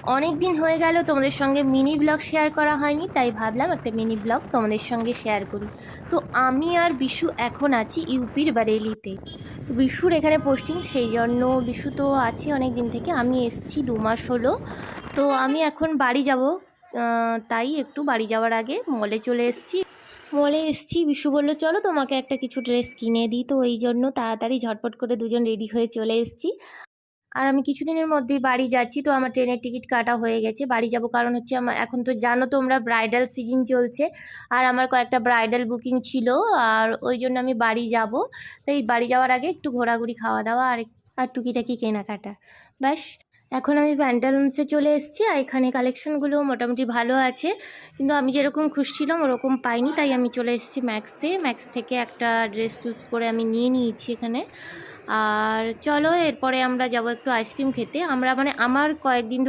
অনেক দিন হয়ে গেল তোমাদের সঙ্গে মিনি ব্লগ শেয়ার করা হয়নি, তাই ভাবলাম একটা মিনি ব্লগ তোমাদের সঙ্গে শেয়ার করি। তো আমি আর বিশু এখন আছি ইউপির বারেলিতে। তো বিশুর এখানে পোস্টিং, সেই জন্য বিশু তো আছে অনেক দিন থেকে, আমি এসছি 2 মাস হলো। তো আমি এখন বাড়ি যাব, তাই একটু বাড়ি যাওয়ার আগে মলে এসছি। বিশু বললো চলো তোমাকে একটা কিছু ড্রেস কিনে দিই, তো এই জন্য তাড়াতাড়ি ঝটপট করে দুজন রেডি হয়ে চলে এসছি। আর আমি কিছুদিনের মধ্যেই বাড়ি যাচ্ছি, তো আমার ট্রেনের টিকিট কাটা হয়ে গেছে। বাড়ি যাব কারণ হচ্ছে আমার এখন তো জানো তোমরা ব্রাইডাল সিজন চলছে, আর আমার কয়েকটা ব্রাইডাল বুকিং ছিল, আর ওই জন্য আমি বাড়ি যাব। তাই বাড়ি যাওয়ার আগে একটু ঘোরাঘুরি, খাওয়া দাওয়া আর টুকিটাকি কেনাকাটা, ব্যাস। এখন আমি প্যান্টালুন্সে চলে এসেছি, আর এখানে কালেকশানগুলো মোটামুটি ভালো আছে, কিন্তু আমি যেরকম খুঁজছিলাম ওরকম পাইনি, তাই আমি চলে এসেছি ম্যাক্স থেকে একটা ড্রেস চুজ করে আমি নিয়ে নিয়েছি এখানে। আর চলো এরপরে আমরা যাব একটু আইসক্রিম খেতে। আমরা মানে আমার কয়েকদিন